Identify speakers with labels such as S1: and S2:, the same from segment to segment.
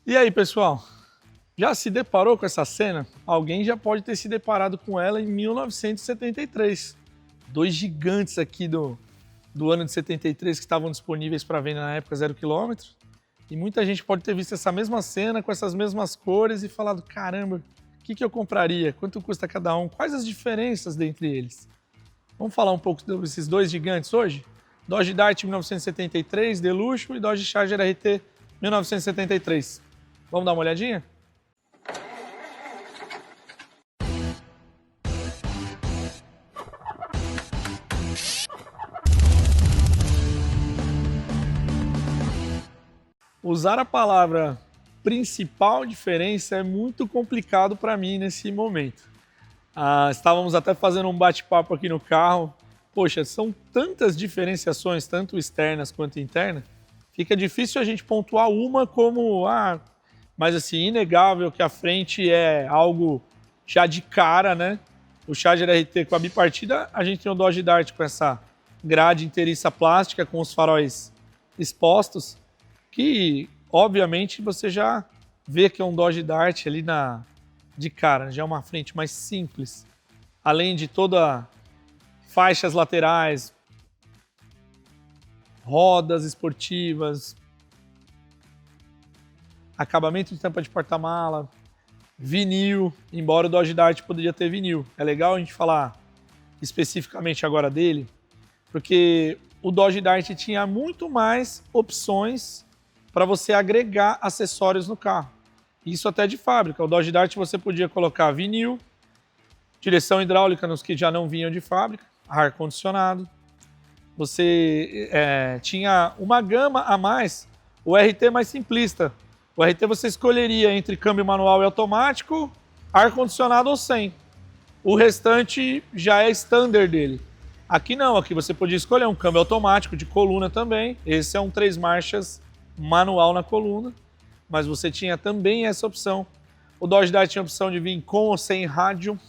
S1: E aí, pessoal? Já se deparou com essa cena? Alguém já pode ter se deparado com ela em 1973. Dois gigantes aqui do ano de 73 que estavam disponíveis para venda na época 0 km. E muita gente pode ter visto essa mesma cena com essas mesmas cores e falado: caramba, o que eu compraria? Quanto custa cada um? Quais as diferenças dentre eles? Vamos falar um pouco desses dois gigantes hoje? Dodge Dart 1973 de luxo e Dodge Charger RT 1973. Vamos dar uma olhadinha? Usar a palavra principal diferença é muito complicado para mim nesse momento. Estávamos até fazendo um bate-papo aqui no carro. Poxa, são tantas diferenciações, tanto externas quanto internas, fica difícil a gente pontuar uma como, mas assim, inegável que a frente é algo já de cara, né? O Charger RT com a bipartida, a gente tem o Dodge Dart com essa grade inteiriça plástica, com os faróis expostos, que obviamente você já vê que é um Dodge Dart ali de cara, já é uma frente mais simples, além de toda faixas laterais, rodas esportivas, acabamento de tampa de porta-mala, vinil, embora o Dodge Dart poderia ter vinil. É legal a gente falar especificamente agora dele, porque o Dodge Dart tinha muito mais opções para você agregar acessórios no carro. Isso até de fábrica. O Dodge Dart você podia colocar vinil, direção hidráulica nos que já não vinham de fábrica, ar-condicionado. Você tinha uma gama a mais, o RT mais simplista. O RT você escolheria entre câmbio manual e automático, ar-condicionado ou sem. O restante já é standard dele. Aqui não, aqui você podia escolher um câmbio automático de coluna também. Esse é um 3 marchas manual na coluna, mas você tinha também essa opção. O Dodge Dart tinha a opção de vir com ou sem rádio.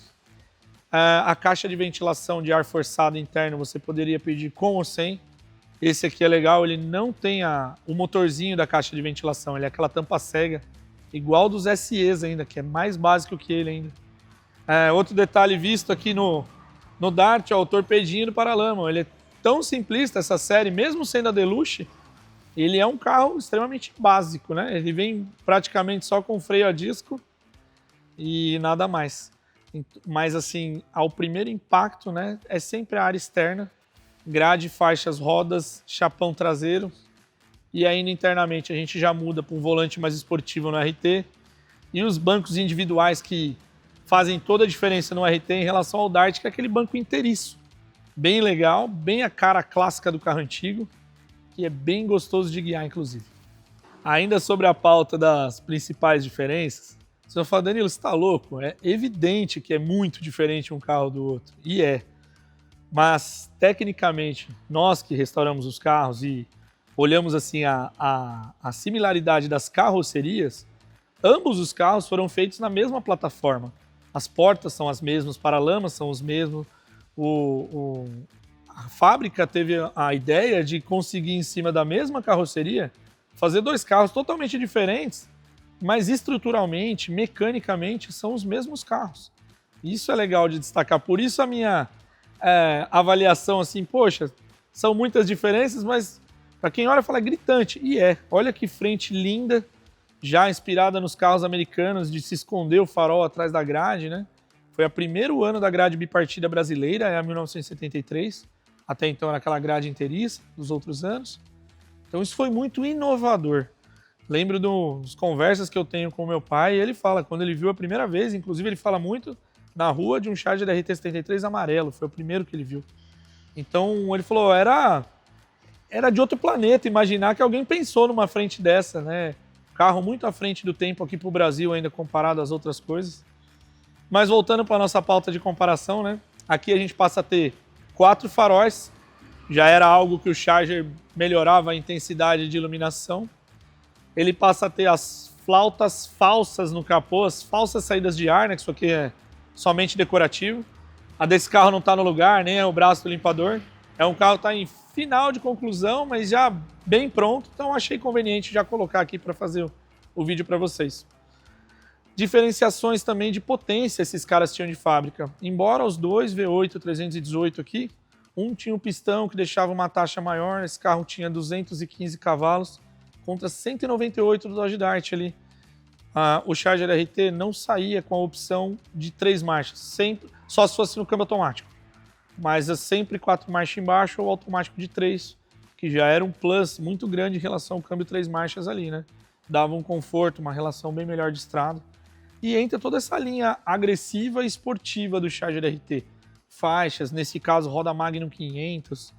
S1: A caixa de ventilação de ar forçado interno você poderia pedir com ou sem. Esse aqui é legal, ele não tem o motorzinho da caixa de ventilação, ele é aquela tampa cega, igual dos SEs ainda, que é mais básico que ele ainda. Outro detalhe visto aqui no Dart, o torpedinho do paralama. Ele é tão simplista, essa série, mesmo sendo a Deluxe, ele é um carro extremamente básico, né? Ele vem praticamente só com freio a disco e nada mais. Mas assim, ao primeiro impacto, né, é sempre a área externa, grade, faixas, rodas, chapão traseiro, e ainda internamente a gente já muda para um volante mais esportivo no RT, e os bancos individuais que fazem toda a diferença no RT em relação ao Dart, que é aquele banco inteiriço, bem legal, bem a cara clássica do carro antigo, que é bem gostoso de guiar, inclusive. Ainda sobre a pauta das principais diferenças, você vai falar: Danilo, você está louco? É evidente que é muito diferente um carro do outro, e é. Mas, tecnicamente, nós que restauramos os carros e olhamos assim a similaridade das carrocerias, ambos os carros foram feitos na mesma plataforma. As portas são as mesmas, os paralamas são os mesmos. A fábrica teve a ideia de conseguir, em cima da mesma carroceria, fazer dois carros totalmente diferentes, mas estruturalmente, mecanicamente, são os mesmos carros. Isso é legal de destacar. Por isso a minha avaliação assim, poxa, são muitas diferenças, mas para quem olha fala gritante. E olha que frente linda, já inspirada nos carros americanos, de se esconder o farol atrás da grade, né? Foi o primeiro ano da grade bipartida brasileira, é a 1973. Até então era aquela grade inteiriça dos outros anos. Então isso foi muito inovador. Lembro das conversas que eu tenho com meu pai, e ele fala, quando ele viu a primeira vez, inclusive ele fala muito na rua de um Charger RT73 amarelo, foi o primeiro que ele viu. Então ele falou, era de outro planeta imaginar que alguém pensou numa frente dessa, né? Carro muito à frente do tempo aqui para o Brasil ainda comparado às outras coisas. Mas voltando para a nossa pauta de comparação, né? Aqui a gente passa a ter 4 faróis, já era algo que o Charger melhorava a intensidade de iluminação. Ele passa a ter as flautas falsas no capô, as falsas saídas de ar, né? Que isso aqui é somente decorativo. A desse carro não está no lugar, nem é o braço do limpador. É um carro que está em final de conclusão, mas já bem pronto, então achei conveniente já colocar aqui para fazer o vídeo para vocês. Diferenciações também de potência esses caras tinham de fábrica. Embora os dois V8 318 aqui, um tinha um pistão que deixava uma taxa maior, esse carro tinha 215 cavalos contra 198 do Dodge Dart ali. O Charger RT não saía com a opção de 3 marchas, sempre, só se fosse no câmbio automático. Mas é sempre 4 marchas embaixo ou automático de 3, que já era um plus muito grande em relação ao câmbio 3 marchas ali, né? Dava um conforto, uma relação bem melhor de estrada. E entra toda essa linha agressiva e esportiva do Charger RT. Faixas, nesse caso roda Magnum 500,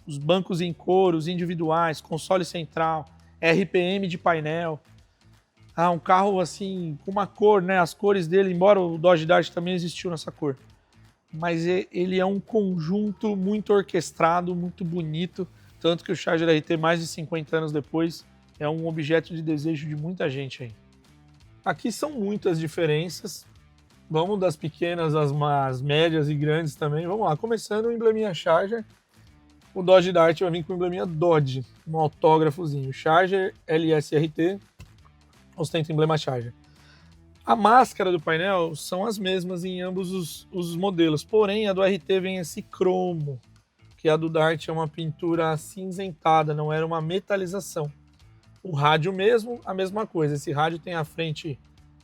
S1: os bancos em couro, os individuais, console central, RPM de painel. Um carro assim, com uma cor, né? As cores dele, embora o Dodge Dart também existiu nessa cor. Mas ele é um conjunto muito orquestrado, muito bonito. Tanto que o Charger RT, mais de 50 anos depois, é um objeto de desejo de muita gente aí. Aqui são muitas diferenças. Vamos das pequenas às médias e grandes também. Vamos lá, começando o embleminha Charger. O Dodge Dart vai vir com o embleminha Dodge, um autógrafozinho. Charger LSRT, ostenta o emblema Charger. A máscara do painel são as mesmas em ambos os modelos, porém a do RT vem esse cromo, que a do Dart é uma pintura acinzentada, não era uma metalização. O rádio mesmo, a mesma coisa. Esse rádio tem a frente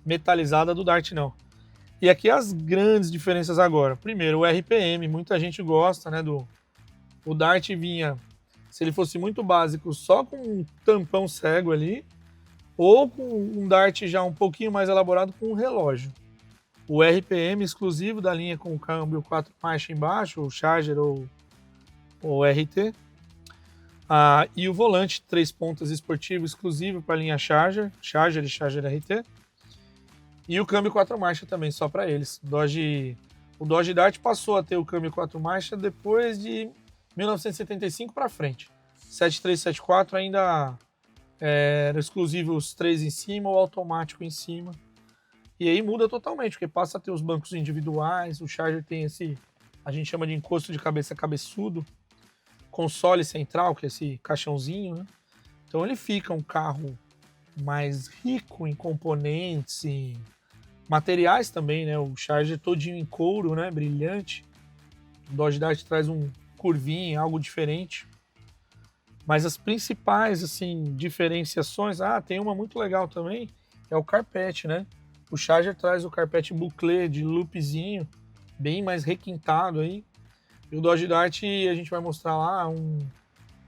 S1: metalizada, do Dart não. E aqui as grandes diferenças agora. Primeiro, o RPM, muita gente gosta, né? O Dart vinha, se ele fosse muito básico, só com um tampão cego ali, ou com um Dart já um pouquinho mais elaborado com um relógio. O RPM exclusivo da linha com o câmbio 4 marchas embaixo, o Charger ou o RT. E o volante 3 pontas esportivo exclusivo para a linha Charger e Charger RT. E o câmbio 4 marchas também, só para eles. O Dodge Dart passou a ter o câmbio 4 marchas depois de 1975 para frente. 73, 74 ainda era exclusivo os 3 em cima, o automático em cima. E aí muda totalmente, porque passa a ter os bancos individuais, o Charger tem esse, a gente chama de encosto de cabeça cabeçudo, console central, que é esse caixãozinho, né? Então ele fica um carro mais rico em componentes e materiais também, né? O Charger todinho em couro, né? Brilhante. O Dodge Dart traz um curvinho, algo diferente. Mas as principais, assim, diferenciações... tem uma muito legal também, é o carpete, né? O Charger traz o carpete bouclé de loopzinho, bem mais requintado aí. E o Dodge Dart, a gente vai mostrar lá,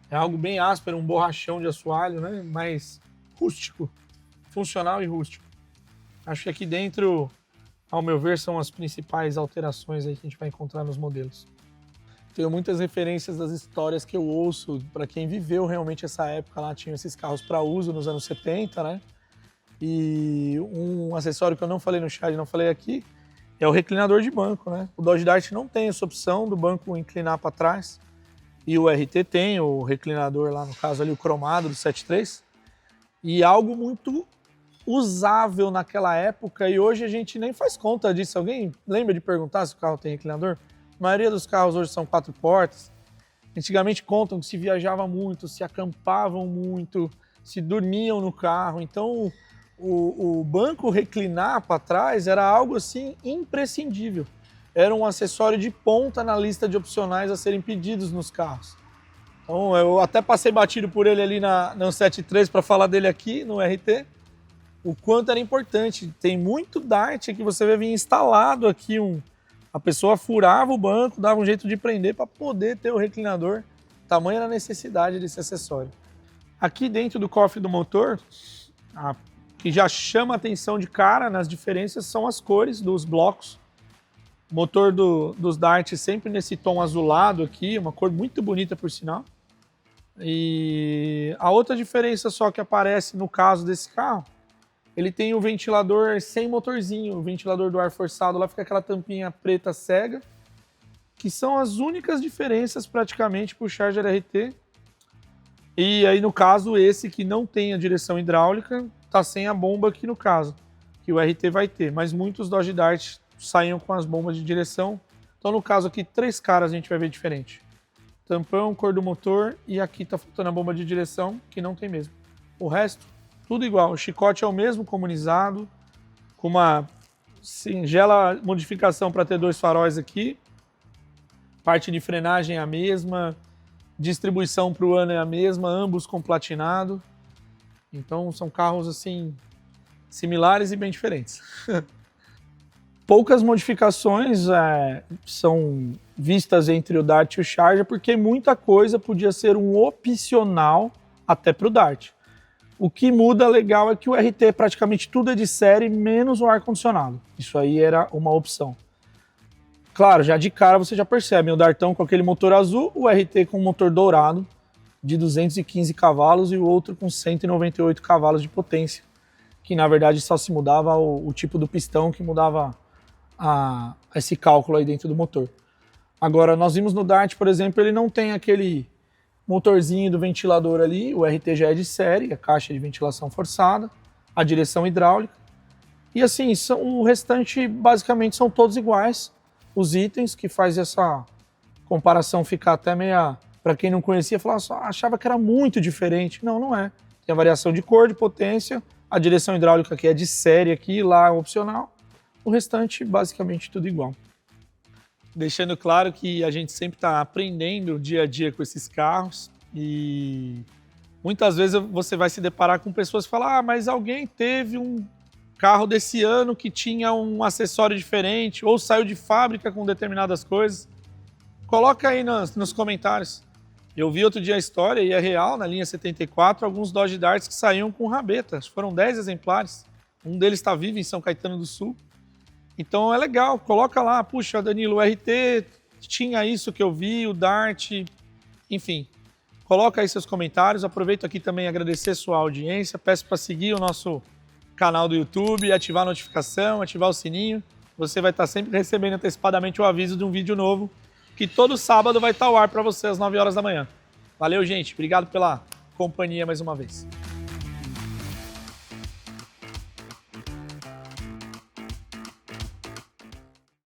S1: é algo bem áspero, um borrachão de assoalho, né? Mais rústico, funcional e rústico. Acho que aqui dentro, ao meu ver, são as principais alterações aí que a gente vai encontrar nos modelos. Tenho muitas referências das histórias que eu ouço, para quem viveu realmente essa época lá, tinha esses carros para uso nos anos 70, né? E um acessório que eu não falei no chat, não falei aqui, é o reclinador de banco, né? O Dodge Dart não tem essa opção do banco inclinar para trás. E o RT tem o reclinador lá, no caso ali, o cromado do 73. E algo muito usável naquela época, e hoje a gente nem faz conta disso. Alguém lembra de perguntar se o carro tem reclinador? A maioria dos carros hoje são 4 portas. Antigamente contam que se viajava muito, se acampavam muito, se dormiam no carro. Então o banco reclinar para trás era algo assim imprescindível. Era um acessório de ponta na lista de opcionais a serem pedidos nos carros. Então eu até passei batido por ele ali no 73 para falar dele aqui no RT. O quanto era importante. Tem muito Dart que você vê vir instalado aqui. A pessoa furava o banco, dava um jeito de prender para poder ter o reclinador. Tamanha era a necessidade desse acessório. Aqui dentro do cofre do motor, que já chama a atenção de cara nas diferenças são as cores dos blocos. O motor dos Dart sempre nesse tom azulado aqui, uma cor muito bonita por sinal. E a outra diferença só que aparece no caso desse carro, ele tem o ventilador sem motorzinho, o ventilador do ar forçado, lá fica aquela tampinha preta cega, que são as únicas diferenças praticamente para o Charger RT. E aí no caso esse que não tem a direção hidráulica, tá sem a bomba aqui no caso, que o RT vai ter, mas muitos Dodge Dart saíam com as bombas de direção. Então no caso aqui 3 caras a gente vai ver diferente. Tampão, cor do motor e aqui tá faltando a bomba de direção, que não tem mesmo. O resto, tudo igual. O chicote é o mesmo comunizado, com uma singela modificação para ter 2 faróis aqui. Parte de frenagem é a mesma, distribuição para o ano é a mesma, ambos com platinado. Então são carros assim similares e bem diferentes. Poucas modificações são vistas entre o Dart e o Charger, porque muita coisa podia ser um opcional até para o Dart. O que muda legal é que o RT praticamente tudo é de série, menos o ar-condicionado. Isso aí era uma opção. Claro, já de cara você já percebe, o Dartão com aquele motor azul, o RT com um motor dourado de 215 cavalos e o outro com 198 cavalos de potência, que na verdade só se mudava o tipo do pistão, que mudava esse cálculo aí dentro do motor. Agora, nós vimos no Dart, por exemplo, ele não tem aquele motorzinho do ventilador ali, o RT já é de série, a caixa de ventilação forçada, a direção hidráulica. E assim, o restante basicamente são todos iguais. Os itens que faz essa comparação ficar até meia... Para quem não conhecia, achava que era muito diferente. Não, não é. Tem a variação de cor, de potência, a direção hidráulica que é de série aqui, lá é opcional. O restante, basicamente, tudo igual. Deixando claro que a gente sempre está aprendendo dia a dia com esses carros e muitas vezes você vai se deparar com pessoas que falam: mas alguém teve um carro desse ano que tinha um acessório diferente ou saiu de fábrica com determinadas coisas. Coloca aí nos comentários. Eu vi outro dia a história e é real, na linha 74, alguns Dodge Darts que saíam com rabeta. Foram 10 exemplares. Um deles está vivo em São Caetano do Sul. Então é legal, coloca lá, puxa, Danilo, o RT tinha isso que eu vi, o Dart, enfim. Coloca aí seus comentários, aproveito aqui também agradecer sua audiência, peço para seguir o nosso canal do YouTube, ativar a notificação, ativar o sininho. Você vai estar sempre recebendo antecipadamente o aviso de um vídeo novo, que todo sábado vai estar ao ar para você às 9 horas da manhã. Valeu, gente, obrigado pela companhia mais uma vez.